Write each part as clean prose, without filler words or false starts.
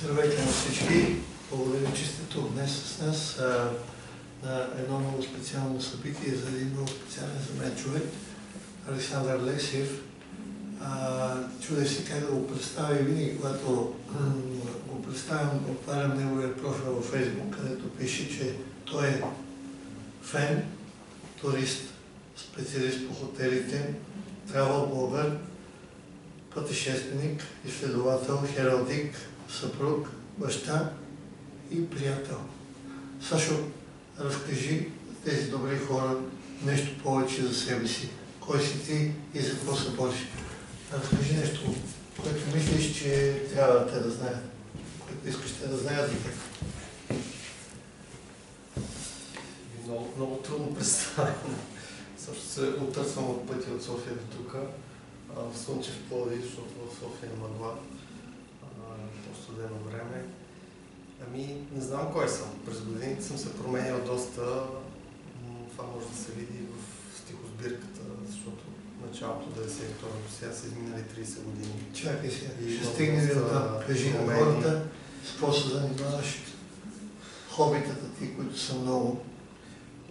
Здравейте на всички! Благодаря, че сте тук днес с нас на едно много специално събитие за един много специален за мен човек, Александър Алексиев. Чудех си как да го представя и винаги, когато го представям, отварям неговия профил във Фейсбук, където пише, че той е фен, турист, специалист по хотелите, travel blogger, пътешественик, изследовател, хералдик, съпруг, баща и приятел. Сашо, разкажи тези добри хора нещо повече за себе си. Кой си ти и за какво се бориш? Разкажи нещо, което мислиш, че трябва те да знаят, което искаш те да знаят за теб. Много трудно представям. Също се оттърсвам от пътя от София до тук, в Слънчев Пловдив, защото в София е мъгла, по-студено време. Не знам кой съм. През годините съм се променял доста. Това може да се види в стихосбирката, защото началото 92-го до сега са изминали 30 години. Чакай сега, ще стигне да кажи на хората с какво се занимаваш, хобитата ти, които са много.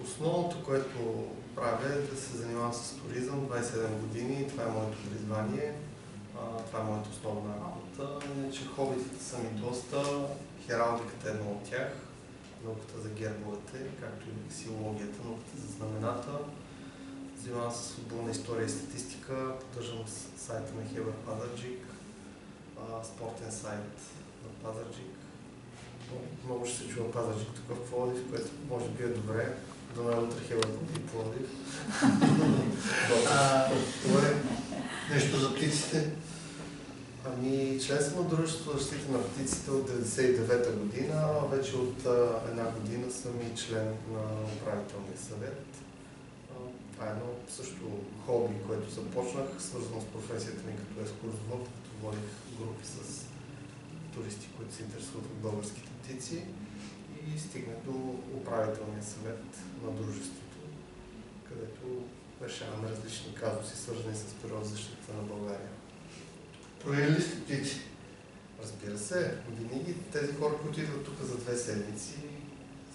Основното, което правя е да се занимавам с туризъм 27 години. Това е моето призвание. Това е моята основна работа. Иначе хобитите са ми доста. Хералдиката е едно от тях. Науката за гербовете, както и ксилологията, науката за знамената. Занимавам се с футболна история и статистика. Поддържам сайта на Хебър Пазарджик, спортен сайт на Пазарджик. Много ще се чува Пазарджик тук в Пловдив, което може би е добре. Да ме утре Хебър и Пловдив. Добре. Нещо за птиците? Член съм на Дружеството за защита на птиците от 1999 година. Вече от една година съм и член на управителния съвет. Това е едно също хобби, което започнах, свързано с професията ми като екскурзовод, като водих групи с туристи, които се интересуват от българските птици, и стигнах до управителния съвет на дружеството, където решаваме различни казуси, свързани с природозащитата на България. Прояви ли сте птици? Разбира се, винаги тези хора, които идват тук за 2 седмици,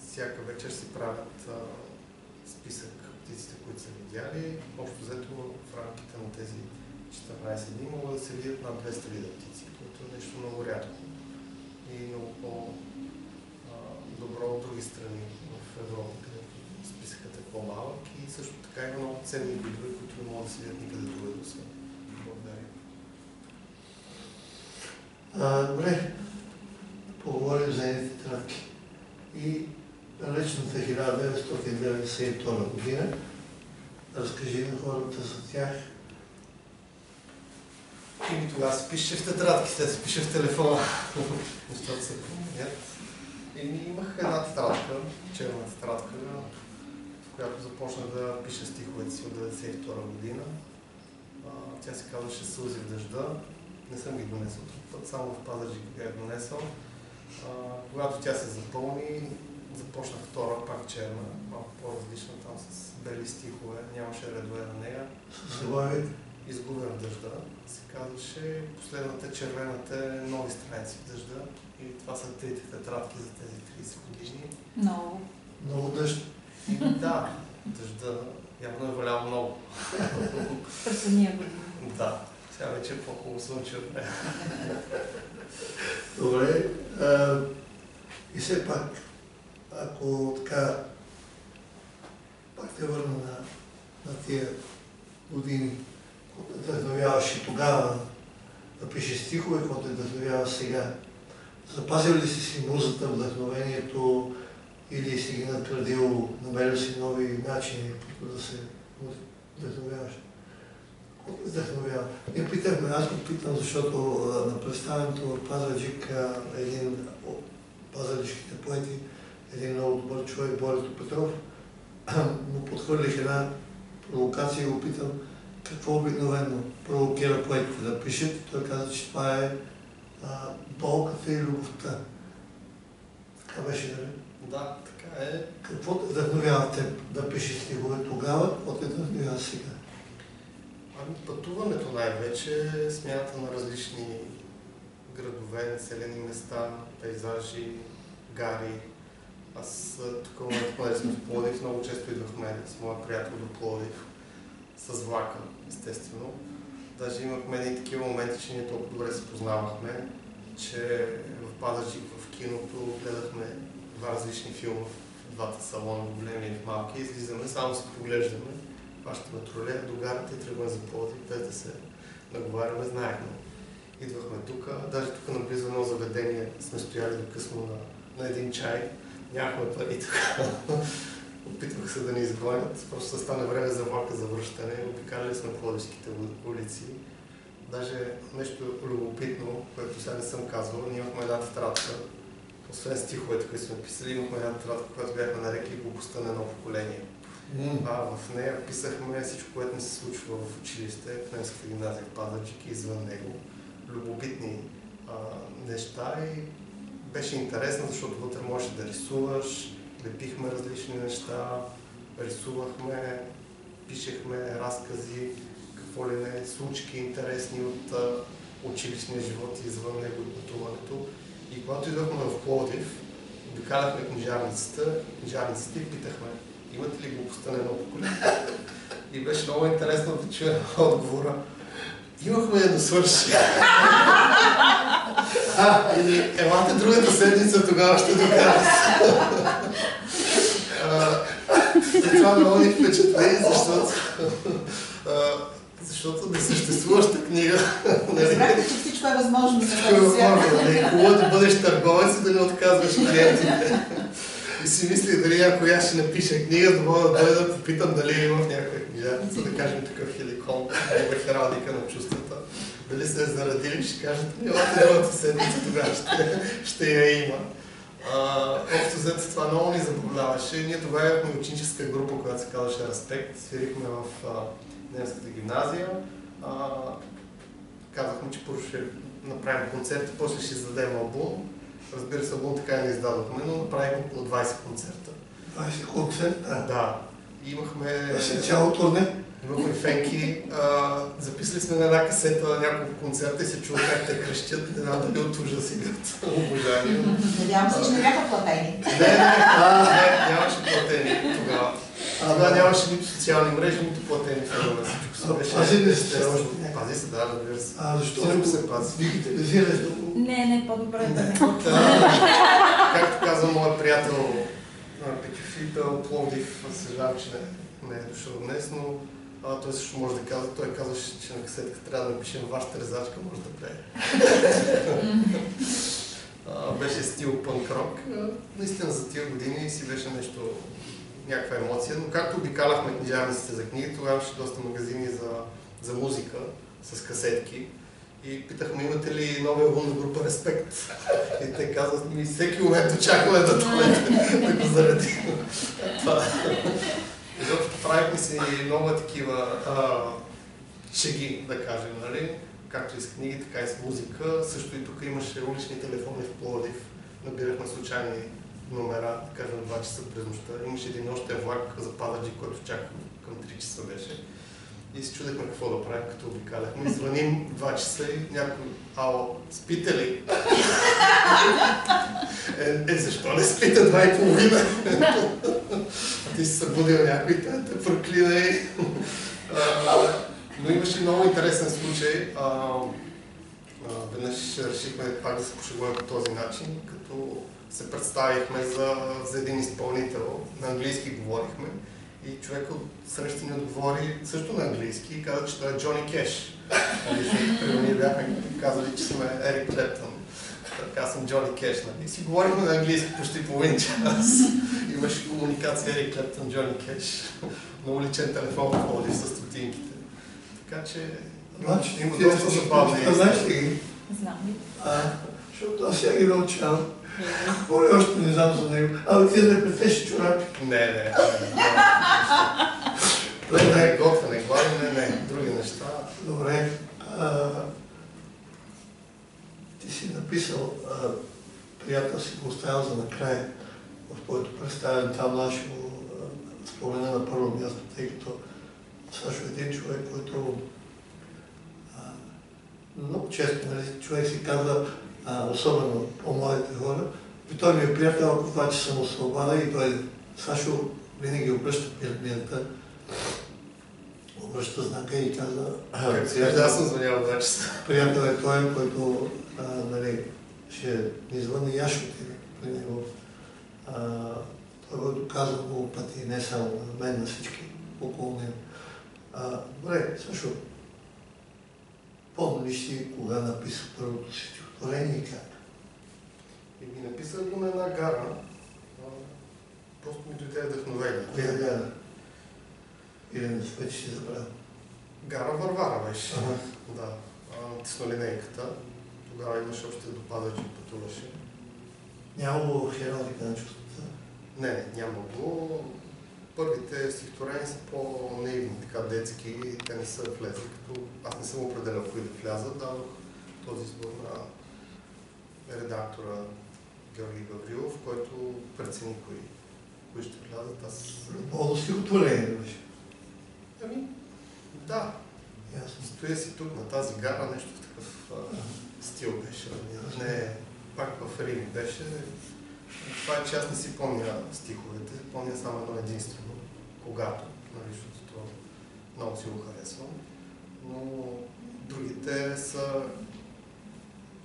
всяка вечер си правят списък птиците, които са видяли. Общо взето в рамките на тези 14 дни могат да се видят над 200 вида птици, което е нещо много рядко и много по-добро от други страни в Европа, където списъкът е по-малък, и също така има много ценни видове, които не могат да се видят никъде другаде до света. Благодаря. Добре, поговорим за едните тратки. И далечната 1992 година, разкажи на хората за тях. И тогава се пише в тетрадките, се пише в телефона, защото се променят. Имах една тетрадка, черна тетрадка, в която започнах да пиша стиховете си от 1992 година. Тя се казваше "Сълзи в дъжда". Не съм ги донесъл друг път, само в Пазарджик бях донесъл. Когато тя се запълни, започнах втора, пак черна, малко по-различна, там с бели стихове, нямаше редове на нея. "Изгубен в дъжда" се казваше. Последната, червената е "Нови страници в дъжда", и това са трите тетрадки за тези 30 години. Много дъжд. Да, дъжда явно е валял много. През уния години. Да, сега вече е по-хубаво слънче от нея. Добре. И все пак, ако така, пак те върна на тия години, когато те вдъхновяваше тогава да пише стихове, когато те вдъхновява сега, запазил ли си музата, вдъхновението, или си ги надградил, намерил си нови начини, които да се вдъхновяваш? Какво те вдъхновява? Ние питахме, аз го питам, защото на представянето в Пазарджик един от пазарджишките поети, един много добър човек, Борито Петров, му подхвърлих една провокация и го питам какво обикновено провокира поетите да пишат. Той каза, че това е болката и любовта. Така беше, нали? Да, така е. Какво те вдъхновява теб да пишеш стихове тогава, какво те вдъхновява сега? Пътуването най-вече, смяната на различни градове, населени места, пейзажи, гари. Аз тук в момента, понеже сме в Пловдив, много често идвахме с моя приятел до Пловдив, с влака, естествено. Даже имахме и такива моменти, че ние толкова добре се познавахме, че в Пазарджик, в киното, гледахме два различни филма в двата салона, в големи и в малки. Излизаме, само се поглеждаме, хващаме тролея до гарата и тръгваме за Пловдив, без да се наговаряме, знаехме. Идвахме тук, даже тук наблизо едно заведение сме стояли до късно на един чай. Нямахме пари тук. Опитвах се да ни изгонят, просто стане време за влака за връщане. Обикаляли сме пловдивските улици. Даже нещо любопитно, което сега не съм казвал, ние имахме една тетрадка, освен стиховете, които сме писали, имахме една тетрадка, която бяхме нарекли глупостта на едно поколение. В нея писахме всичко, което ни се случва в училище, в немската гимназия в Пазарджик и извън него. Любопитни неща и беше интересно, защото вътре можеш да рисуваш, лепихме различни неща, рисувахме, пишехме разкази, какво ли не, случки интересни от училищния живот и извън него и пътуването. И когато идвахме в Пловдив, обикаляхме книжарниците и питахме, имате ли глупостта на едно поколение? И беше много интересно да чуем отговора. Имахме да свърши. Или елате другата седмица, тогава ще докажа. Това много ни впечатли, защото не съществуваща книга. Разбрахте, че всичко е възможно. Всичко е възможно. Хубаво да бъдеш търговец и да не отказваш клиентите. И си мислих дали някой аз ще напише книга, да мога да дойда да попитам дали има в някоя книжарница, да кажем такъв хеликон, или хералдика на чувствата. Дали се е зарадили, ще кажат, елате седмица, тогава ще я има. Общо взето това много ни забавляваше. Ние тогава имахме ученическа група, която се казваше Респект. Свирихме в немската гимназия. Казахме, че първо ще направим концерти, после ще издадем албум. Разбира се, албум така и не издадохме, но направихме около 20 концерта. 20 концерта? Да. Имахме... Цяло турне? Имахме фенки. Записали сме на една касета няколко концерта и се чува как те крещят. Не знам дали от ужас и от обожание. Надявам се, че не бяха платени. Не, нямаше платени тогава. Тогава нямаше нито социални мрежи, нито платени филми. Пази ли се? Пази се, да, разбира се. Защо не се пази? Дигитализираш да го... Не, по-добре да не го. Както казва моят приятел Петюфител, Пловдив, съжалявам, че не е дошъл днес, но той също може да казва, той казваше, че на касетка трябва да напишем вашата резачка, може да пее. Беше стил пънк-рок. Наистина за тия години си беше нещо, някаква емоция, но както обикаляхме книжарниците за книги, тогава имаше доста магазини за музика с касетки. И питахме, имате ли новия албум на група Респект? И те казват, ми всеки момент очакваме да дойде, да го заредим. Изобщо правихме си много такива шеги, да кажем, нали? Както и с книги, така и с музика. Също и тук имаше улични телефони в Пловдив. Набирахме случайни номера, да кажем 2 часа през нощта. Имаше един нощен влак за Пазарджик, който чакахме към 3 часа беше. И се чудехме какво да правим, като обикаляхме. Звъним 2 часа и някой, ало, спите ли? Защо не спите 2:30? Ти си събудил някой, те проклина и... Но имаше много интересен случай. Веднъж решихме пак да се пошегуваме по този начин, като се представихме за един изпълнител. На английски говорихме. И човек от среща ни отговори също на английски и каза, че той е Джони Кеш. Ние бяхме казали, че сме Ерик Клептън. Така съм Джони Кеш. И си говорихме на английски почти половин час. Имаше комуникация Ерик Клептън, Джони Кеш. На уличен телефон в Пловдив с стотинките. Така че има доста забавни. Знаеш ли ги? Знам ли? Защото аз сега ги научавам. Какво ли още не знам за него? Ти да не плетеш чорапи? Не. Не, готвене, гладене, не. Други неща. Добре. Ти си написал, приятел си го оставил за накрая, в който представям там нашето спомена на първо място, тъй като Сашо е един човек, който много често, човек си казва, особено по-младите хора. И той ми е приятел, ако това, че съм освобода и той, Сашо, винаги обръща пирамидата, обръща знака и каза... Аз съм звънял 2 часа. Приятел е той, който ще ни звъни и аз ще отида при него. Той го е доказал много пъти, не само на мен, на всички около него. Добре, Сашо, помниш си кога написа първото си стихотворение и как? И ми написах го на една гара. Просто ми дойде вдъхновение. Коя гара? Или не вече си забравя? Гара Варвара беше. Ага. Да. Теснолинейката. Тогава имаше още допадъчи, пътуваше. Нямало хералдика на чувствата? Не, няма го. Първите стихотворения са по-наивни, така детски, те не са влезли, като аз не съм определял кои да влязат, дадох този избор на редактора Георги Гаврилов, който прецени кои ще влязат. Много стихотворение беше. Ами, да. Ясно. Стоя си тук на тази гара, нещо в такъв стил беше. Не, пак в Рим беше. Това е, че аз не си помня стиховете, помня само едно единствено, когато, нали, защото много си го харесвам. Но другите са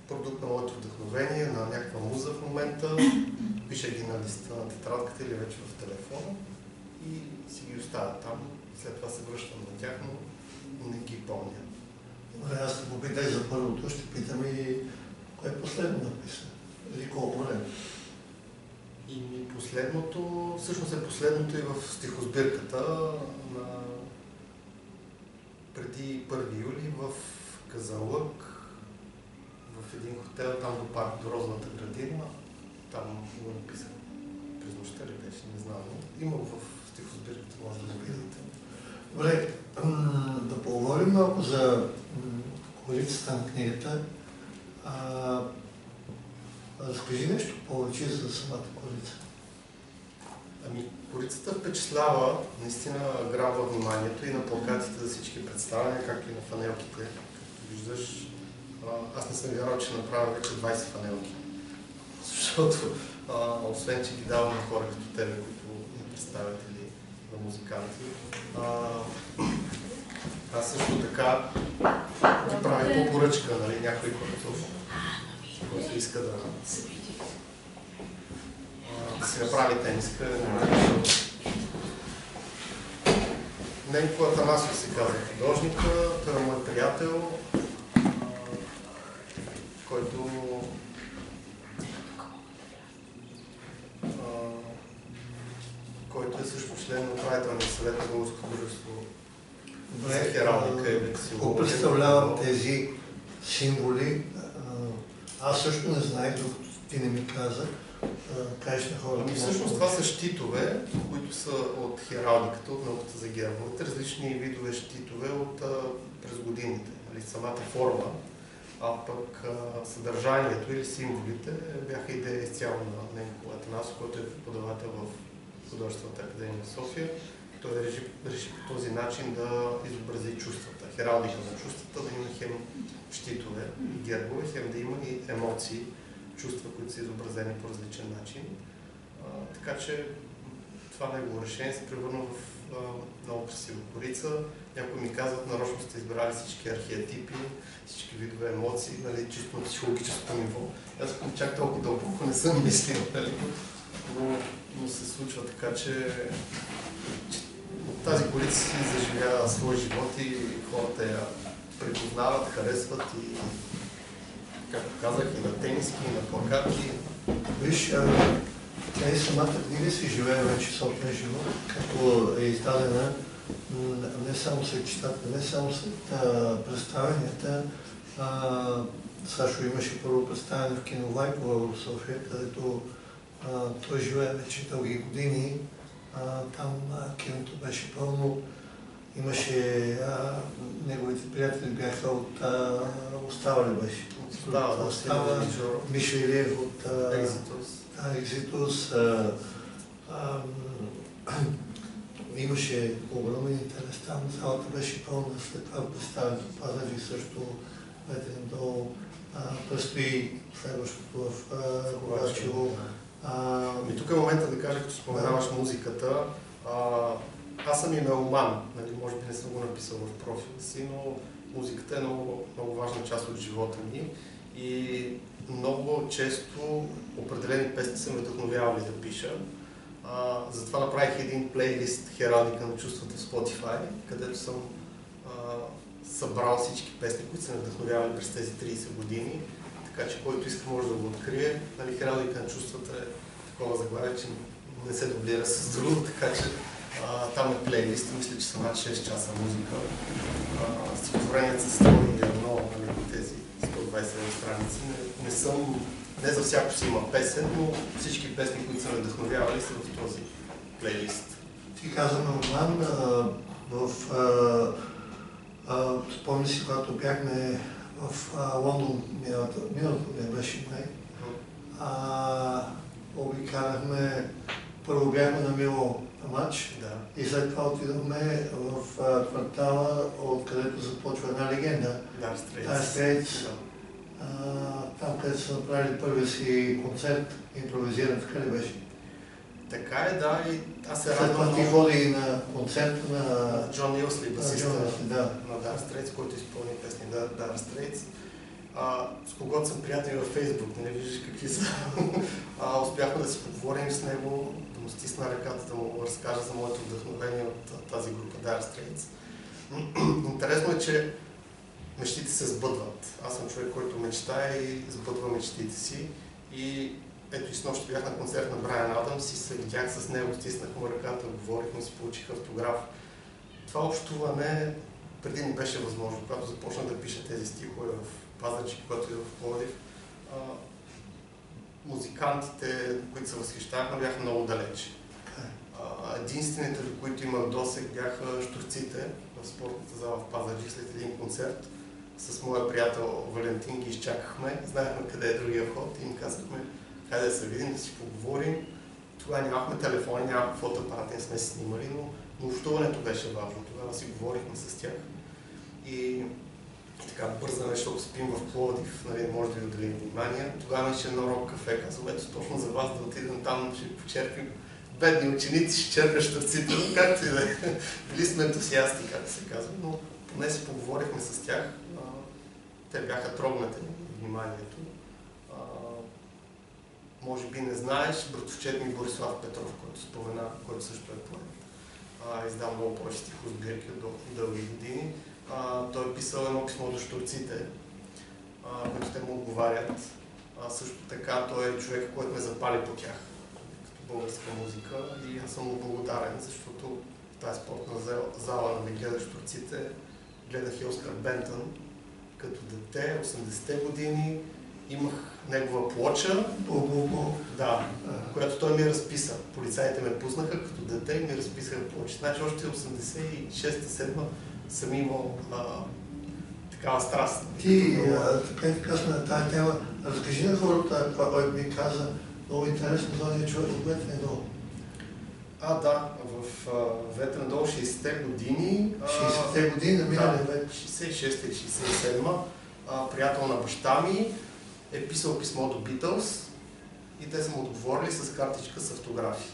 продукт на моето вдъхновение, на някаква муза в момента, пиша ги на листа на тетрадката или вече в телефона и си ги оставя там. След това се връщам на тях, но не ги помня. Добре, аз те попитах за първото, ще питам и кое е последно написа? Или колко време? И последното, всъщност е последното и в стихосбирката на преди 1 юли в Казанлък, в един хотел, там до парк, до Розовата градина. Там го написах през нощта ли беше, не знам. Има в стихосбирката, може да го видите. Добре, да поговорим малко за корицата на книгата. Разкажи нещо повече за самата корица. Ами, корицата впечатлява, наистина грабва вниманието и на плакатите за всички представяния, както и на фанелките. Като виждаш, аз не съм вярвал, че направя вече 20 фанелки. Защото, освен, че ги давам на хора като тебе, които не представят или на музиканти, аз също така ги правя по поръчка, нали, някой, който иска да си направи тениска. Ненко Атанасов се казва художника, той е мой приятел, който е също член на управителния съвет на Българското дружество за хералдика и лексикология. Какво представляват тези символи? Аз също не знаех, докато ти не ми каза. Кажеш на хората. Ами всъщност това са щитове, които са от хералдиката, от науката за гербовете, различни видове щитове през годините. Нали, самата форма, а пък съдържанието или символите бяха идея изцяло на Ненко Атанасов, който е преподавател в Художествената академия в София. Той реши по този начин да изобрази чувствата, хералдика на чувствата, да има хем щитове и гербове, хем да има и емоции, чувства, които са изобразени по различен начин. Така че това негово решение се превърна в много красива корица. Някои ми казват, нарочно сте избрали всички архетипи, всички видове емоции, нали, чисто на психологическото ниво. Аз чак толкова дълбоко не съм мислил, нали? Но се случва така, че тази корица си заживява своя живот и хората я припознават, харесват и, както казах, и на тениски, и на плакати. Виж, тя и самата книга си живее вече собствен живот, като е издадена не само след читата, не само след представенията. Сашо имаше първо представяне в кино Лайкова в София, където той живее вече дълги години. Там киното беше пълно. Имаше неговите приятели бяха от Остава ли беше? Остава, Миша Илиев от Екзитус. Имаше огромен интерес там. Залата беше пълна. След това представянето Пазарджик също Ветрен дол. Предстои следващото в Ковачево. И тук е момента да кажа, като споменаваш музиката. Аз съм и меломан, нали, може би не съм го написал в профила си, но музиката е много, много важна част от живота ми и много често определени песни са ме вдъхновявали да пиша. Затова направих един плейлист Хералдика на чувствата в Spotify, където съм събрал всички песни, които са ме вдъхновявали през тези 30 години. Така че който иска може да го открие. Нали, Хералдика на чувствата е такова заглавие, че не се дублира с друго, така че там е плейлист. Мисля, че са над 6 часа музика. Стихотворенията са 101, нали, тези 127 страници. Не съм, не за всяко си има песен, но всички песни, които са ме вдъхновявали, са в този плейлист. Ти каза меломан, спомни си, когато бяхме в Лондон миналото не беше май. Обикарахме, първо бяхме на Мило матч и след това отидохме в квартала, откъдето започва една легенда. Dire Straits. Там, където са направили първия си концерт, импровизиран, така ли беше? Така е, да, и аз се радвам. След това ти ходи на концерт на Джон Нилсли, басиста на Dire Straits, който изпълни песни Dire Straits. С когото съм приятел във Фейсбук, не виждаш какви са. Успяхме да си поговорим с него, да му стисна ръката, да му разкажа за моето вдъхновение от тази група Dire Straits. Интересно е, че мечтите се сбъдват. Аз съм човек, който мечтае и сбъдва мечтите си. И ето и снощи бях на концерт на Брайан Адамс и се видях с него, стиснах му ръката, говорихме, си получих автограф. Това общуване преди не беше възможно, когато започнах да пиша тези стихове в Пазарджик, когато и в Пловдив. Музикантите, които се възхищавахме, бяха много далеч. Единствените, до които имах досег, бяха щурците в спортната зала в Пазарджик след един концерт. С моя приятел Валентин ги изчакахме, знаехме къде е другия вход и им казахме, хайде да се видим, да си поговорим. Тогава нямахме телефони, нямахме фотоапарати, не сме се снимали, но общуването беше важно. Тогава си говорихме с тях. И така бързаме, защото спим в Пловдив, нали, може да ви отделим внимание. Тогава имаше едно рок кафе, казва, ето точно за вас да отидем там, ще почерпим. Бедни ученици ще черпят щурците, но както и да е. Били сме ентусиасти, както се казва, но поне си поговорихме с тях. Те бяха трогнати от вниманието. Може би не знаеш, братовчет ми Борислав Петров, който спомена, който също е поет. Издал много повече стихосбирки от дълги години. Той е писал едно писмо до щурците, които те му отговарят. Също така той е човек, който ме запали по тях, като българска музика. И аз съм му благодарен, защото в тази спортна зала на ме гледах щурците. Гледах и Оскар Бентън като дете, 80-те години. Имах негова плоча, която той ми разписа. Полицаите ме пуснаха като дете и ми разписаха плоча. Значи още 86-7 съм имал такава страст. Ти, така сме на тази тема, разкажи на хората това, което ми каза, много интересно за човек от Ветрен дол. Да, в Ветрен дол 60-те години. 60-те години на миналия век. 66-та и 67-ма. Приятел на баща ми е писал писмо до Beatles и те са му отговорили с картичка с автографи.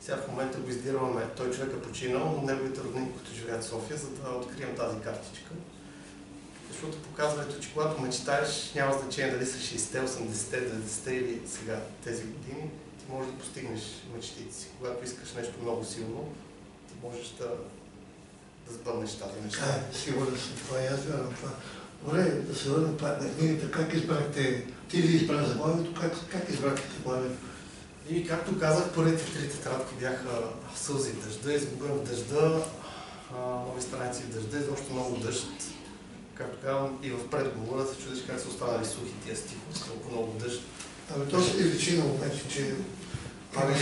Сега в момента го издирваме. Той човек е починал, но неговите роднини, които живеят в София, за да открием тази картичка. Защото показва, че когато мечтаеш, няма значение дали са 60-те, 80-те, 90-те или сега тези години, ти можеш да постигнеш мечтите си. Когато искаш нещо много силно, ти можеш да сбъднеш тази неща. Сигурно съм, това и аз вярвам това. Добре, да се върнем пак на книгата. Как избрахте? Ти ли избрах заглавието? Как избрахте заглавието? И както казах, първите три тетрадки бяха Сълзи в дъжда, Изгубен в дъжда, Нови страници в дъжда, изобщо много дъжд. Както казвам, и в предговора се чудиш как са останали сухи тия стихове, с толкова много дъжд. То ще личи на момент, че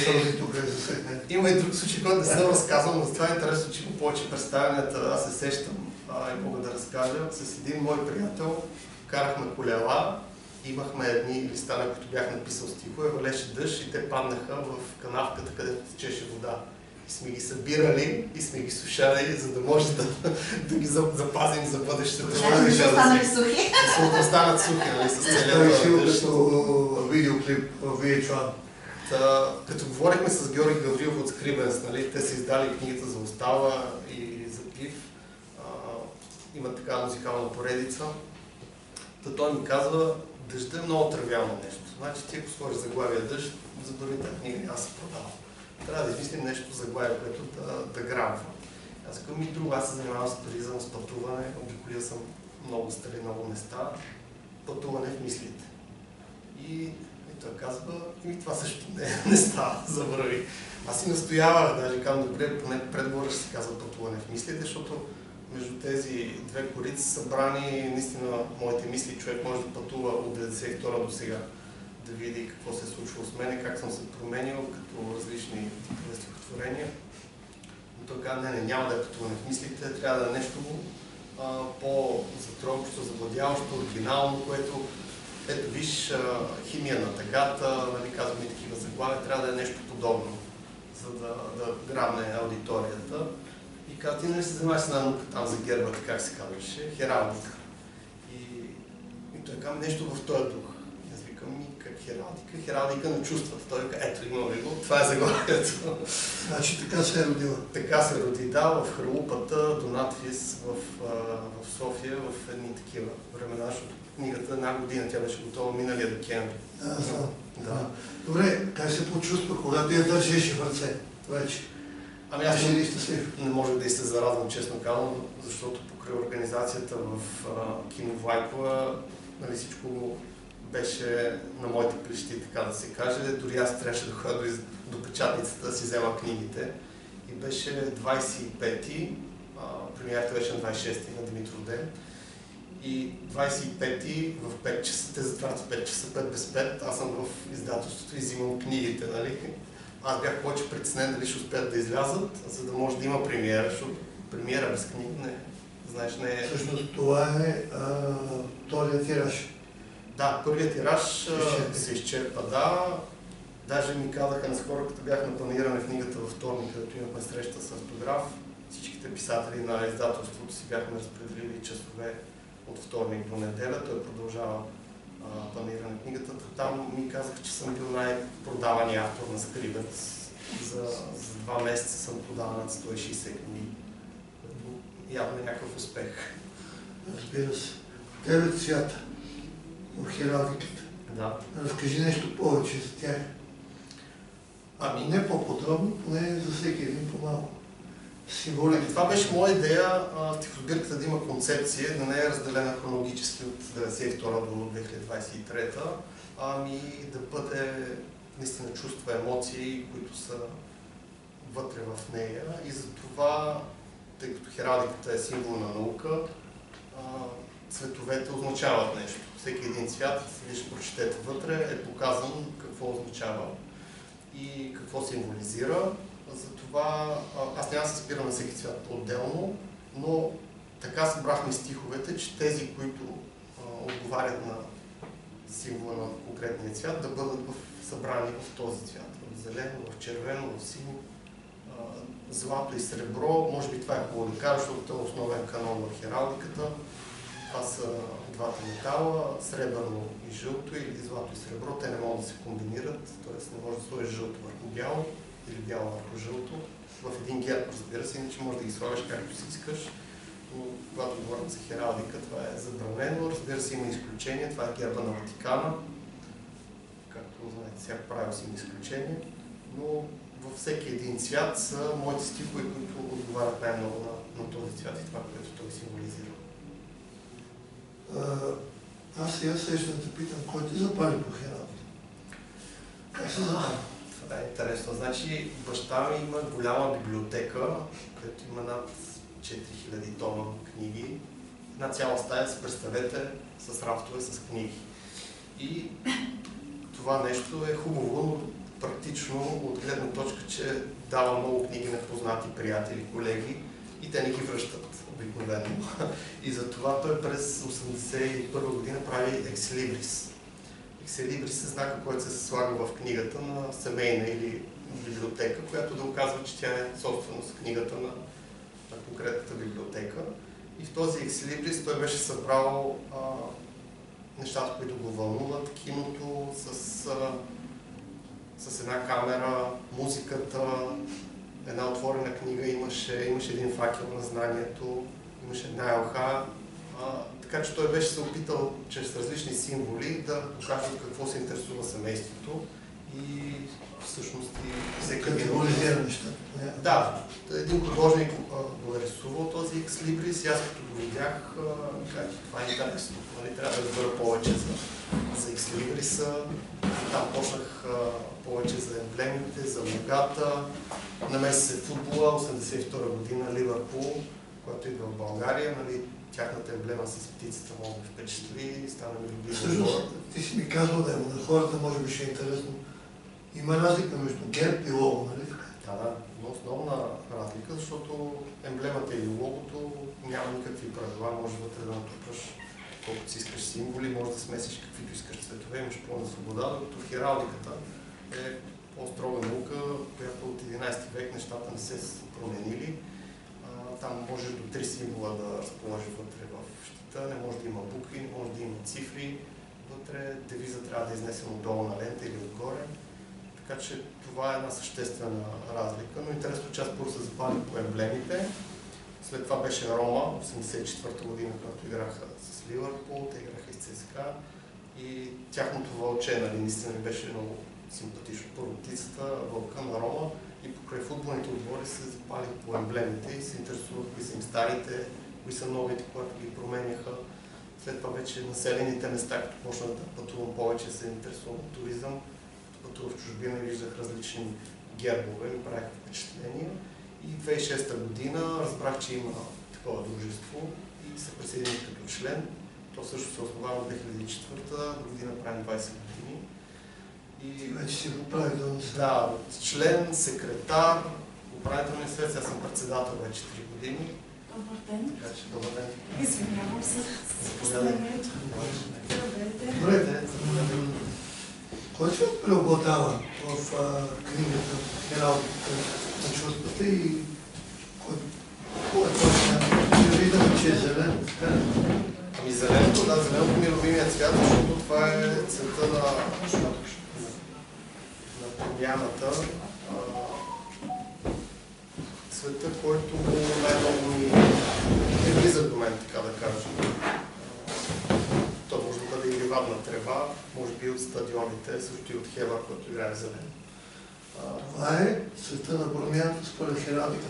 сълзи тук е засегнат. Има и друг случай, който не съм разказал, но това е интересно, че има повече представянията, аз се сещам и мога да разкажа. С един мой приятел карахме колела, имахме едни листа, на които бях написал стихове, валеше дъжд и те паднаха в канавката, където течеше вода. И сме ги събирали и сме ги сушали, за да може да ги запазим за бъдещето. Значи ще останали сухи. Да останат сухи, нали, с Това е силно целият като видеоклип в VH1. Като говорихме с Георги Гаврилов от Скрибенс, нали, те са издали книгата за Остава и за Пив. Има така музикална поредица. Той ми казва, дъжда е много тривиално нещо. Значи ти ако сложиш заглавия дъжд, за дори тази книга няма да се продава. Трябва да измислим нещо заглавие, което да грабва. Аз казвам и друго, аз се занимавам с туризъм, с пътуване, обиколил съм много страни, много места, пътуване в мислите. И той казва, това също не става, забрави. Аз си настоявах, даже казвам, добре, поне предговора ще се казва пътуване в мислите, защото между тези две корици са събрани наистина моите мисли. Човек може да пътува от 92 до сега, да види какво се е случило с мене, как съм се променил като различни стихотворения. Но той каза, не, няма да е пътуване в мислите, трябва да е нещо по-затрончещо, завладяващо, оригинално, което ето виж химия на тъгата, нали, казваме и такива заглавия, трябва да е нещо подобно, за да грабне аудиторията. И каза, ти нали се занимаваш с една наука там за гербата, как се казваше, хералдика. И той казва нещо в този дух. Аз викам, как хералдика? Хералдика на чувствата. Той вика, ето имаме го, това е заглавието. Значи така се е родила. Така се роди, да, в хралупата до надвис в София, в едни такива времена, защото книгата една година, тя беше готова миналия декември. Да, знам. Да. Добре, как се почувства, когато я държеше в ръце? Вече. Ами аз Беше ли щастлив? не може да и се зарадвам, честно казвам, защото покрай организацията в Кино Влайкова, нали, всичко беше на моите плещи, така да се каже. Дори аз трябваше да ходя до печатницата да си взема книгите. И беше 25-ти, премиерата беше на 26-ти, на Димитров ден. И 25-ти в 5 часа, те затварят в 5 часа, 5 без 5, аз съм в издателството и взимам книгите, нали? Аз бях повече притеснен дали ще успеят да излязат, за да може да има премиера, защото премиера без книги не, знаеш, не е... Всъщност това е вторият тираж. Да, първият тираж се изчерпа, да. Даже ми казаха наскоро, като бях на планиране в книгата във вторник, където имахме среща с автограф, всичките писатели на издателството си бяхме разпределили часове от вторник до неделя. Той продължава планиране на книгата. Там ми казах, че съм бил най-продавания автор на Скрибенс. За 2 месеца съм продавал над 160 книги. Явно е някакъв успех. Разбира се. 9 цвята в хералдиката. Да. Разкажи нещо повече за тях. Ами, Не по-подробно, поне за всеки един по-малко. Символика. това беше моя идея, стихосбирката да има концепция, да не е разделена хронологически от 1992 до 2023, ами да бъде наистина чувства, емоции, които са вътре в нея. И затова, тъй като хералдиката е символ на наука, цветовете означават нещо. Всеки един цвят, вие ще прочетете вътре, е показан какво означава и какво символизира. Затова аз няма да се спирам на всеки цвят по-отделно, но така събрахме стиховете, че тези, които отговарят на символа на конкретния цвят, да бъдат събрани в този цвят. В зелено, в червено, в синьо, злато и сребро. Може би това е хубаво да кажа, защото това е основен канон в хералдиката. Това са двата метала, сребърно и жълто, или злато и сребро. Те не могат да се комбинират, т.е. не може да сложиш жълто върху бяло или бяло върху жълто. В един герб, разбира се, иначе може да ги слагаш както си искаш. Но когато говорим за хералдика, това е забранено. Разбира се, има изключения. Това е герба на Ватикана. Както знаете, всяко правило си има изключение. Но във всеки един цвят са моите стихове, които отговарят най-много на този цвят и това, което той символизира. Аз сега срещам да питам, кой ти запали по хералдика? Как се запали? Това е интересно. Значи, баща ми има голяма библиотека, където има над 4000 тома книги. Една цяла стая, си представете, с рафтове с книги. И това нещо е хубаво, но практично от гледна точка, че дава много книги на познати приятели, колеги и те не ги връщат обикновено. И затова той през 1981 година прави екселибрис. Екселибрис е знака, който се слага в книгата на семейна или библиотека, която да оказва, че тя е собственост книгата на конкретната библиотека. И в този екслибрис той беше събрал нещата, които го вълнуват, киното с една камера, музиката, една отворена книга, имаше един факел на знанието, имаше една елха. Така че той беше се опитал чрез различни символи да покаже какво се интересува семейството и всъщност и всеки Категоризира нещата. Да, един художник го е рисувал този екслибрис и аз като го видях, казах, това е интересно, нали, трябва да разбера повече за екслибриса. Там почнах повече за емблемите, за логата. Намеси се футбола, 82 година, Ливърпул, който идва в България. Нали, тяхната емблема с птицата много ме впечатли, стана ми любим. Всъщност, ти си ми казвал да на хората може би ще е интересно. Има разлика между герб и лого, нали така? Да, но основна разлика, защото емблемата и логото няма никакви правила, може вътре да натрупаш колкото си искаш символи, може да смесиш каквито искаш цветове, имаш пълна свобода, докато хералдиката е по-строга наука, която от 11 век нещата не се променили. Там може до 3 символа да разположи вътре в щита, не може да има букви, не може да има цифри вътре, девиза трябва да е изнесен отдолу на лента или отгоре. Така че това е една съществена разлика, но интересно, че аз първо се запалих по емблемите. След това беше Рома, 1984 година, когато играха с Ливърпул, те играха и с ЦСКА. И тяхното вълче, нали, наистина ми беше много симпатично. Първо птицата, вълка на Рома и покрай футболните отбори се запалих по емблемите и се интересувах кои са им старите, кои са новите, които ги променяха. След това вече населените места, като почнах да пътувам повече, се интересувам от туризъм. Пътувах в чужбина и виждах различни гербове, ми правих впечатление. И 2006 година разбрах, че има такова дружество и се присъединих като член. То също се основава в 2004 година, правим 20 години. И вече си го прави да не да, член, секретар, управителен съвет, аз съм председател вече 3 години. Добър ден. Така че добър ден. Извинявам се. Заповядайте. Добре, кой се преобладава в книгата Хералдиката на чувствата и кой е точно? Не виждаме, че е зелен. Ами зеленото, да, зеленото ми е любимият цвят, защото това е цвета на промяната. Цвета, който най-много ми е близък до мен, така да кажа. То може да бъде и ливадна трева, може би от стадионите, също и от Хевър, който играе зелен. Това е цвета на промяната според хералдиката.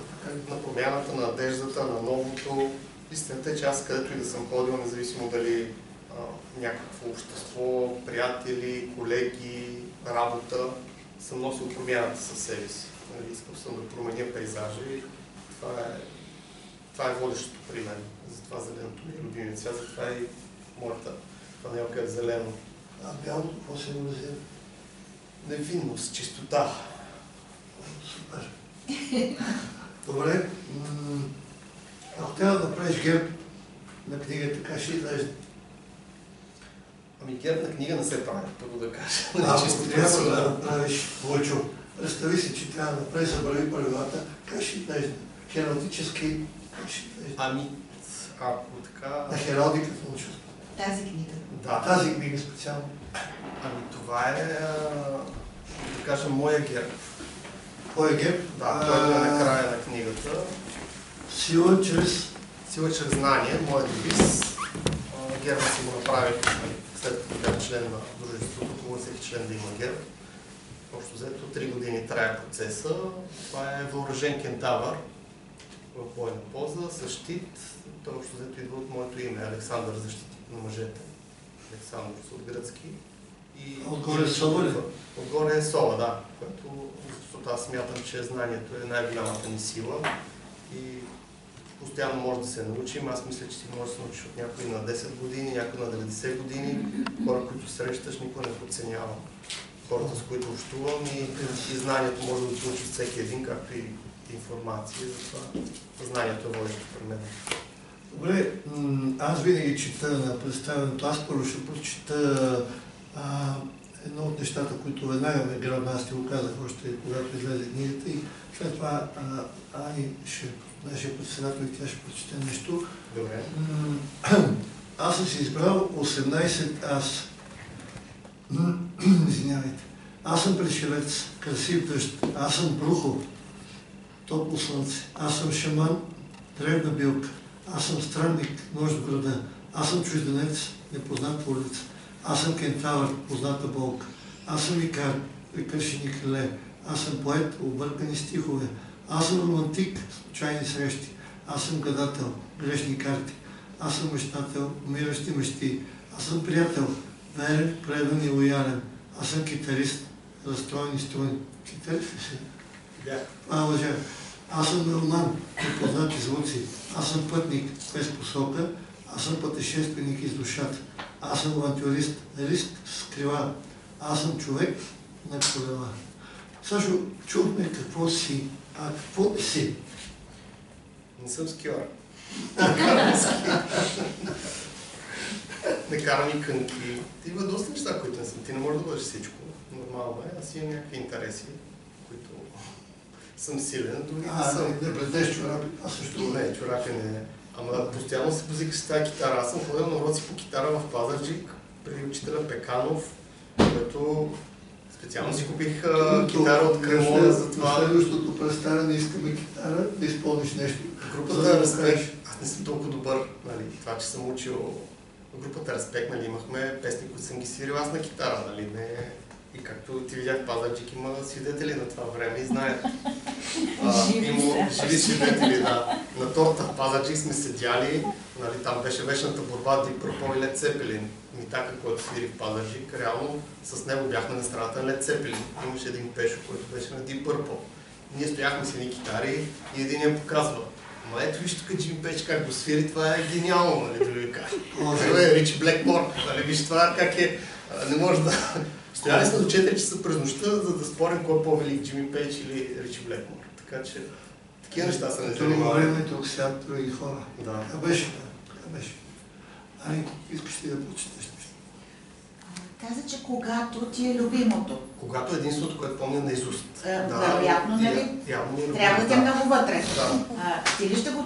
На промяната, на надеждата, на новото. Истината е, че аз където и да съм ходил, независимо дали някакво общество, приятели, колеги, работа, съм носил промяната със себе си. Искал съм да променя пейзажа и това е водещото при мен. Затова зеленото ми е любимият цвят, затова и моята панелка е зелено. А бялото какво символизира? Невинност, чистота. Супер. Добре. Ако трябва да направиш герб на книгата, как ще изглежда? Ами герб на книга не се прави, първо да кажа. Ако трябва да направиш Вълчо, представи си, че трябва да направиш забрави правилата, как ще изглежда? Хералдически, как ще изглежда? Ами, ако така... На хералдиката на чувството. Тази книга. Да. Тази книга специално. Ами това е, да кажем, моя герб. Кой е герб? Да, който е на края на книгата. Сила чрез знание, моят девиз. Герба си го направих след като бях член на дружеството, хубаво всеки член да има герб. Общо взето 3 години трае процеса. Това е въоръжен кентавър в бойна поза, с щит. Той общо взето идва от моето име, Александър, защитник на мъжете. Александър от гръцки. Отгоре е сова ли? Отгоре е сова, да. Защото аз смятам, че знанието е най-голямата ни сила и постоянно може да се научим. Аз мисля, че ти можеш да се научиш от някой на 10 години, някой на 90 години. Хора, които срещаш, никога не подценявам. Хората, с които общувам и знанието може да получи всеки един, както и информация. Затова знанието е водещо при мен. Добре, аз винаги чета на представянето. Аз първо ще прочета едно от нещата, които веднага ме грабна, аз ти го казах още когато излезе книгата и след това Ани нашия председател и тя ще прочете нещо. Добре. Аз съм си избрал 18 аз. Извинявайте. Аз съм пришелец, красив дъжд. Аз съм брухо, топло слънце. Аз съм шаман, древна билка. Аз съм странник, нощ в града. Аз съм чужденец, непознат по улица. Аз съм кентавър, позната болка. Аз съм икар, прекършени криле. Аз съм поет, объркани стихове. Аз съм романтик, случайни срещи. Аз съм гадател, грешни карти. Аз съм мечтател, умиращи мечти. Аз съм приятел, верен, предан и лоялен. Аз съм китарист, разстроени струни. Китарист ли си? Бях. Това е лъжа. Аз съм меломан, непознати звуци. Аз съм пътник, без посока. Аз съм пътешественик из душата. Аз съм авантюрист, риск с крила. Аз съм човек на колела. Сашо, чухме какво си. А какво си? Не съм скиор. Не карам и кънки. Има доста неща, които не съм. Ти не можеш да бъдеш всичко. Нормално е. Аз имам някакви интереси, които съм силен. Дори не съм. Не плетеш чорапи, аз също. Не, чорапи не. Ама постоянно се позикаш с тази китара. Аз съм ходил на уроци по китара в Пазарджик при учителя Пеканов, който специално си купих китара от Кремона за това. Следващото представяне искаме китара да изпълниш нещо. Групата Респект, аз не съм толкова добър, нали, това, че съм учил групата Респект, нали, имахме песни, които съм ги свирил аз на китара, нали, не. И както ти видях в Пазарджик, има свидетели на това време и знаят. Живи свидетели, да. На торта в Пазарджик сме седяли, нали, там беше вечната борба Deep Purple и Led Zeppelin. Митака, който свири в Пазарджик, реално с него бяхме на страната на Led Zeppelin. Имаше един пешо, който беше на Deep Purple. Ние стояхме с едни китари и един я показва. Ма ето виж тук Джим Пейдж как го свири, това е гениално, нали, да ви кажа. Това е Ричи Блекмор, нали, виж това как е, не може да... Стояли сме до 4 часа през нощта, за да спорим кой е по-велик, Джими Пейдж или Ричи Блекмор. Така че, такива неща са не занимавали. Това време тук сега други хора. Да. Така беше, така беше. Ани, искаш ли да прочетеш нещо? Каза, че когато ти е любимото. Когато единството, което помня наизуст. Вероятно, нали? Трябва да ти е много вътре. Да. Ти ли ще го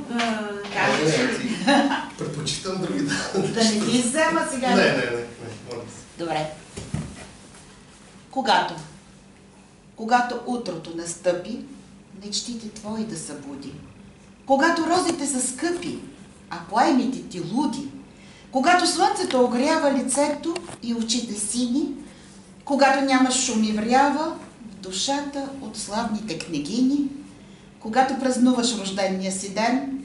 кажеш? Предпочитам други Да не ти взема сега? Не, моля се. Добре. Когато утрото настъпи, мечтите твои да събуди. Когато розите са скъпи, а поемите ти луди. Когато слънцето огрява лицето и очите сини, когато нямаш шум и врява в душата от славните княгини, когато празнуваш рождения си ден,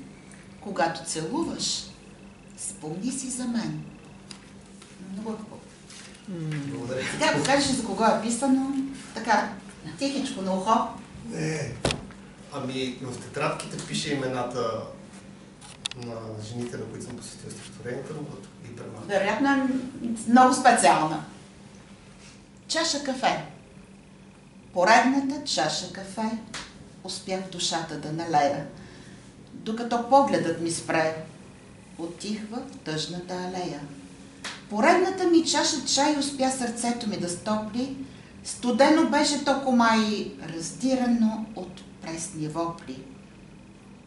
когато целуваш, спомни си за мен. Много хубаво. Благодаря. Сега го кажеш за кого е писано, така, тихичко на ухо. Не. Ами в тетрадките пише имената на жените, на които съм посетил стихотворението, но ги премахна. Вероятно е много специална. Чаша кафе. Поредната чаша кафе успях в душата да налея. Докато погледът ми спре, отихва в тъжната алея. Поредната ми чаша чай успя сърцето ми да стопли. Студено беше то комай, раздирано от пресни вопли.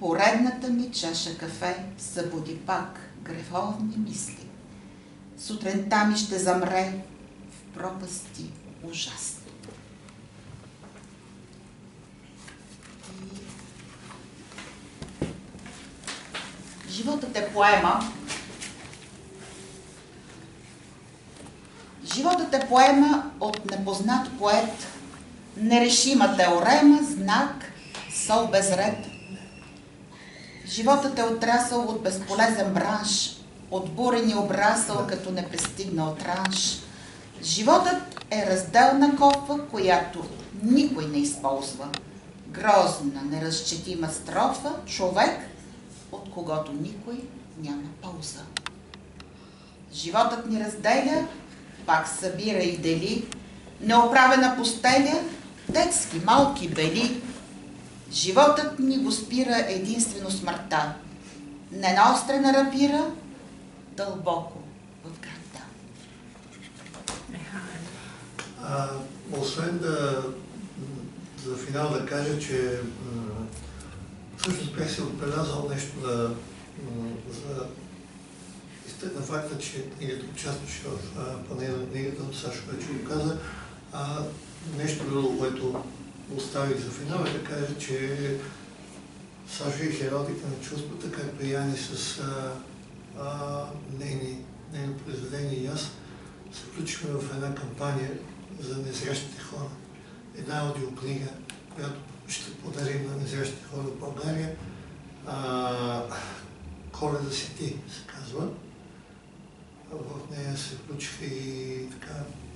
Поредната ми чаша кафе събуди пак греховни мисли. Сутринта ми ще замре в пропасти ужасни. Животът е поема. Животът е поема от непознат поет, нерешима теорема, знак, сол без ред. Животът е отрасъл от безполезен бранш, от бурен и обрасъл като непристигнал транш. Животът е разделна кофа, която никой не използва. Грозна, неразчетима строфа, човек, от когото никой няма полза. Животът ни разделя, пак събира и дели, неоправена постеля, детски малки бели. Животът ни го спира единствено смъртта. Не наострена рапира, дълбоко в града. Освен за финал да кажа, че всъщност бях се отбелязал нещо за изтъкна факта, че книгата участваше в панела на книгата, но Сашо вече го каза. Нещо друго, което оставих за финал, е да кажа, че Сашо е хералдика на чувствата, както и Ани с нейно произведение и аз се включихме в една кампания за незрящите хора. Една аудиокнига, която ще подарим на незрящите хора в България. Коледа си ти се казва. В нея се включиха и така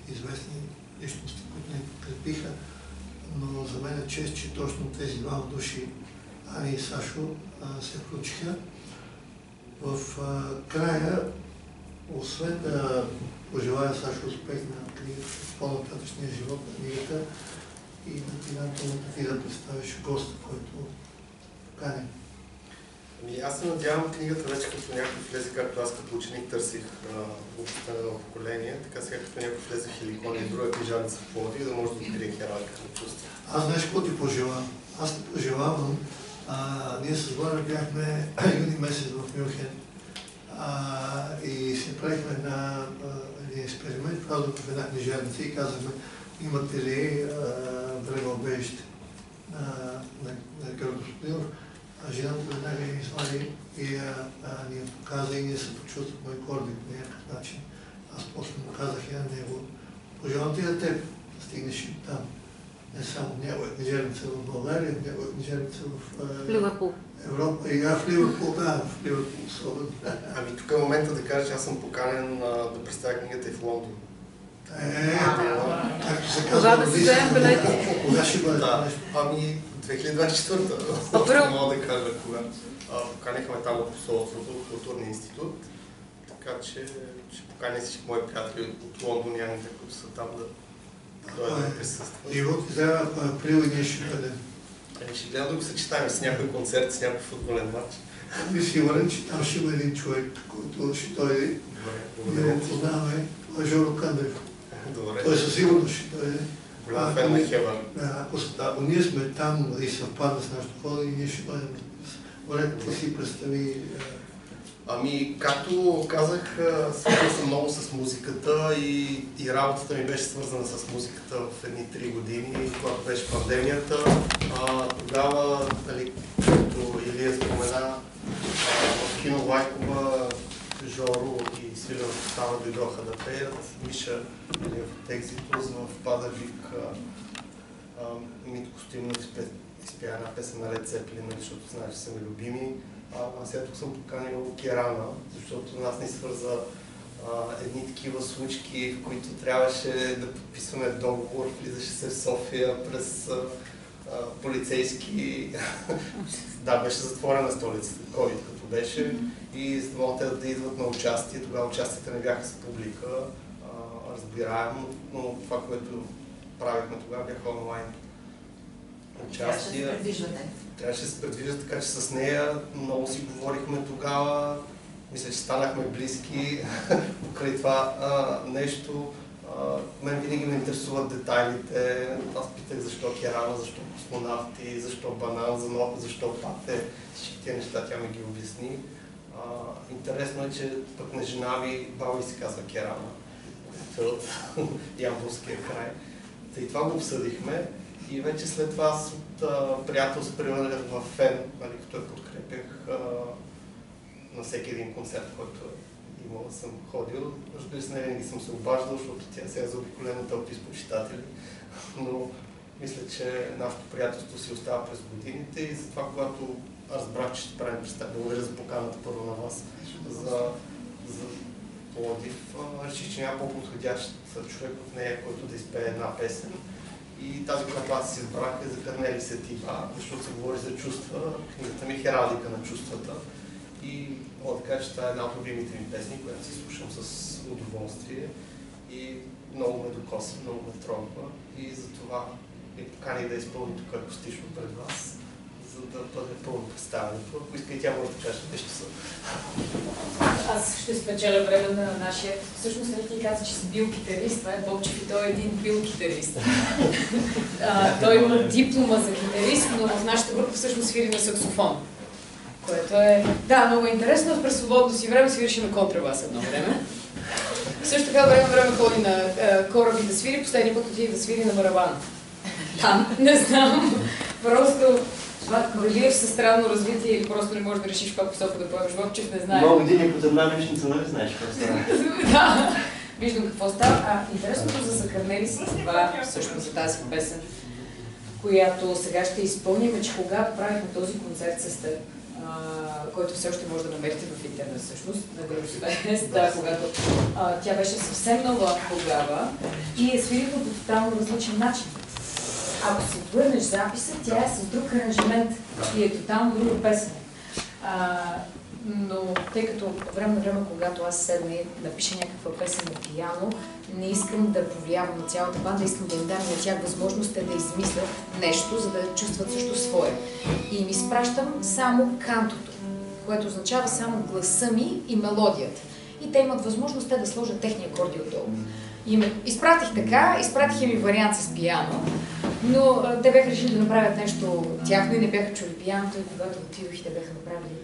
известни личности, които ни подкрепиха. Но за мен е чест, че точно тези двама души, Ани и Сашо, се включиха. В края, освен да пожелая Сашо успех на книгата, в по-нататъчния живот на книгата и на финансовата ти да представиш госта, който кане. Аз се надявам книгата вече като някой влезе, както аз като ученик търсих общата на ново поколение, така сега като някой влезе в Хеликон и друга книжарница в Пловдив, да може да открие хералдика на чувства. Аз знаеш какво ти пожелавам? Аз ти пожелавам, ние с Владя бяхме юни месец в Мюнхен и си правихме един експеримент, влязохме в една книжарница и казахме, имате ли времеобежище на Георг Господинов? Жената веднага я извади и ни я показа и ние се почувствахме горди по някакъв начин. Аз после му казах и на него, пожелавам ти на теб да стигнеш и там. Не само някоя книжарница в България, някоя книжарница в Ливърпул. Европа и в Ливърпул, да, в Ливърпул особено. Ами тук е момента да кажа, че аз съм поканен да представя книгата и в Лондон. Както се Кога казва, да си вземем билети? Кога ще бъде? Да, ами 2024-та. Април. Мога да кажа кога. Поканихме там от посолството, от Културния институт, така че ще поканя всички мои приятели от Лондон и Англия, които са там да дойдат да присъстват. Живот за април и ние ще бъдем. Ще гледам да го съчетаем с някой концерт, с някой футболен матч. Не сигурен, че там ще има един човек, който ще дойде и го познаваме. Това е Жоро Къндев. Добре. Той със сигурност ще дойде. Голям фен на Хевър. Ако ние сме там и съвпада с нашото ходене, ние ще дойдем. Добре, ти си представи. Ами, както казах, свързан съм много с музиката и работата ми беше свързана с музиката в едни 3 години, когато беше пандемията. Тогава, нали, като Илия спомена, в кино Лайкова, Жоро и Свилен Става дойдоха да пеят. Миша Илиев от Екзитус в Пазарджик, Митко Стимнов изпя една песен на Лед Цеплин, защото знаеш, че са ми любими. Сега тук съм поканил Керана, защото нас ни свърза едни такива случки, в които трябваше да подписваме договор, влизаше се в София през полицейски... Да, беше затворена столицата, COVID като беше, и за да могат да идват на участие. Тогава участията не бяха с публика, разбираемо, но това, което правихме тогава, бяха онлайн участия. Трябваше да се предвижда, така че с нея много си говорихме тогава. Мисля, че станахме близки покрай това нещо. Мен винаги ме интересуват детайлите. Аз питах защо керама, защо космонавти, защо банан, защо пате. Всички тези неща тя ми ги обясни. Интересно е, че пък на жена ми баба се казва Керама, от Ямбулския край. И това го обсъдихме. И вече след това аз от приятел се превърнах в фен, нали, като я подкрепях на всеки един концерт, който имал, съм ходил. Разбира се, не винаги съм се обаждал, защото тя сега е заобиколена тълпи с почитатели. Но мисля, че нашето приятелство си остава през годините и затова, когато аз разбрах, че ще правим представа, благодаря за поканата първо на вас, за Пловдив, реших, че няма по-подходящ човек от нея, който да изпее една песен. И тази, която аз си избрах, е за Карнели Сетива, защото се говори за чувства. Книгата ми е хералдика на чувствата. И мога да кажа, че това е една от любимите ми песни, която си слушам с удоволствие. И много ме докосва, много ме трогва. И затова ми покани да изпълня тук акустично пред вас, за да бъде пълно представянето. Ако иска и тя може да каже нещо са. Аз ще спечеля време на нашия... Всъщност, ти каза, че си бил китарист. Това е Бобчев и той е един бил китарист. Той има диплома за китарист, но в нашата група всъщност свири на саксофон. Което е... Да, много интересно. През свободното си време свиреше на контрабас едно време. Също така време ходи на кораби да свири, последния път отиде да свири на барабан. Там, не знам. Просто дали със странно развитие или просто не можеш да решиш каква посока да поемеш. Бобчев не знае. Много години под една личница, нали знаеш какво става? Да, виждам какво става. Интересното за Закърнели си това всъщност за тази песен, която сега ще изпълним, че когато правихме този концерт с теб, който все още може да намерите в интернет всъщност, на Гръбсбес, да, когато тя беше съвсем нова тогава и е свирила по тотално различен начин. Ако си върнеш записа, тя е с друг аранжимент и е тотално друга песен. Но тъй като време на време, когато аз седна и напиша някаква песен на пиано, не искам да повлиявам на цялата банда, искам да им дам на тях възможност да измислят нещо, за да чувстват също свое. И им изпращам само кантото, което означава само гласа ми и мелодията. И те имат възможност да сложат техния акорди отдолу. И ме изпратих така, изпратих ми вариант с пиано, но те бяха решили да направят нещо тяхно и не бяха чули пианото и когато отидох и те бяха направили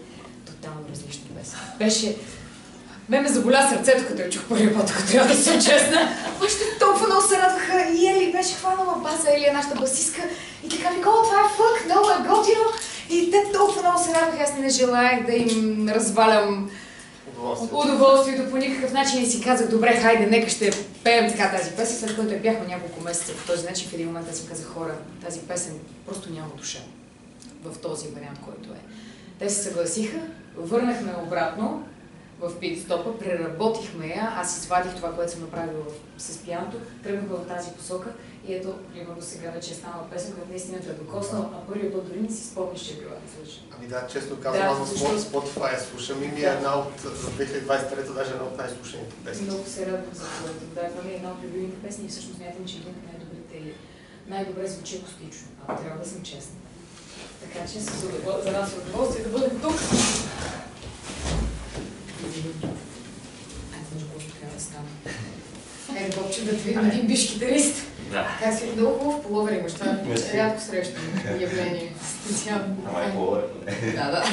тотално различна песен. Ме заболя сърцето, като я чух първи път, като трябва да съм честна. Още толкова много се радваха и Ели беше хванала баса, Ели е нашата басистка и така вика, о, това е фък, много е готино. И те толкова много се радваха, аз не желаях да им развалям удоволствието по никакъв начин и си казах, добре, хайде, нека ще пеем така тази песен, след което бяхме няколко месеца по този начин. В един момент аз им казах, хора, тази песен просто няма душа в този вариант, който е. Те се съгласиха, върнахме обратно в пит-стопа, преработихме я, аз извадих това, което съм направила с пианото, тръгнахме в тази посока и ето, примерно сега вече е станала песен, която наистина те докосна, а първият път дори не си спомниш, че е била различна. Ами да, честно казвам, аз в Spotify я слушам и ми е една от, за 2023 даже една от най-слушаните песни. Много се радвам за това. Да, това ми е една от любимите песни и всъщност смятам, че един най-добрите и най-добре звучи акустично, ако трябва да съм честна. Така че за нас е удоволствие да бъдем тук. Ето, може би трябва да стана. Ето, Бобче, да те видим един биш китарист. Да. Как си много хубав половер имаш, това е рядко срещано явление. Специално. Ама е половер. Да, да.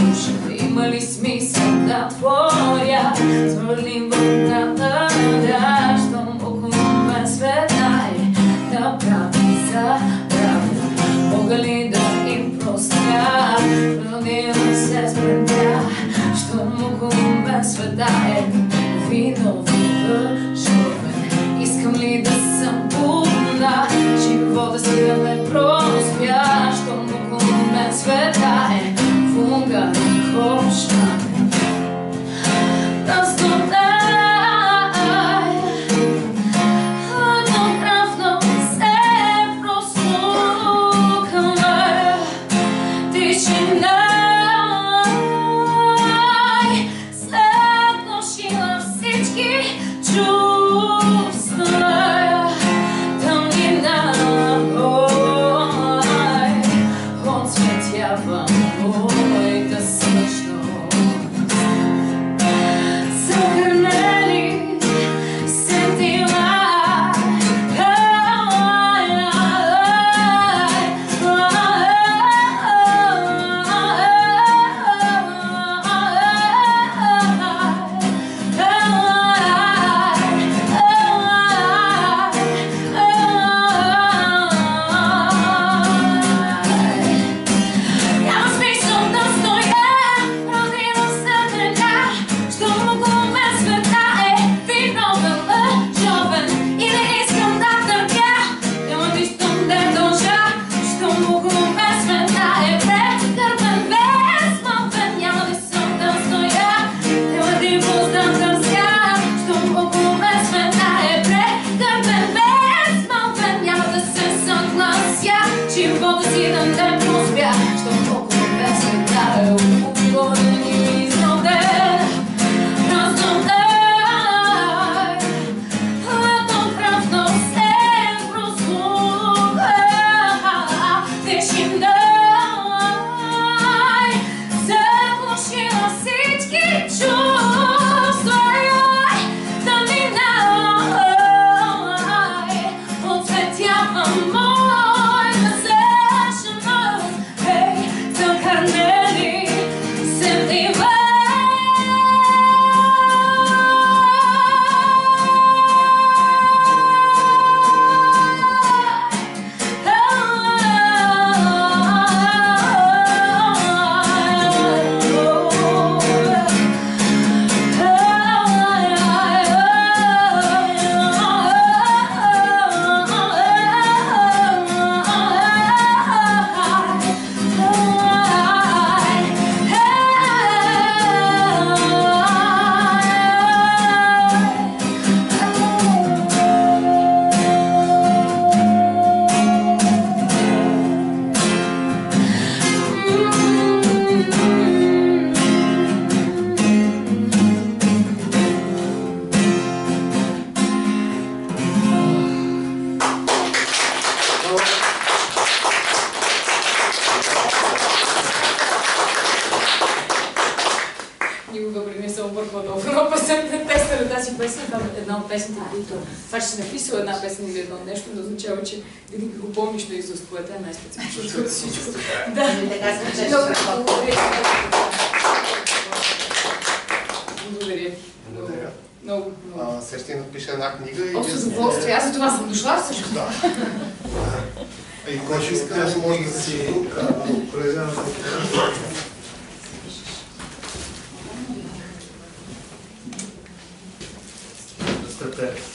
душа, има ли смисъл да творя? Свърлим вълната, щом около мен света е да прави забравя. Мога ли да им простя? Родила се спрентя, щом около мен света е виновни лъжове. Искам ли да съм будна, живота си да ме проспя, щом около мен света е вулгарен кошмар. Една от песните, които това, че си написал една песен или едно нещо, не означава, че винаги го помниш на изуст, което е най-специфичното от всичко. Да, благодаря. Благодаря. Много. Сега ще напиша една книга и... Общо задоволствие, аз за това съм дошла също. Да. И кой ще иска, може да си проявява. Стъпе.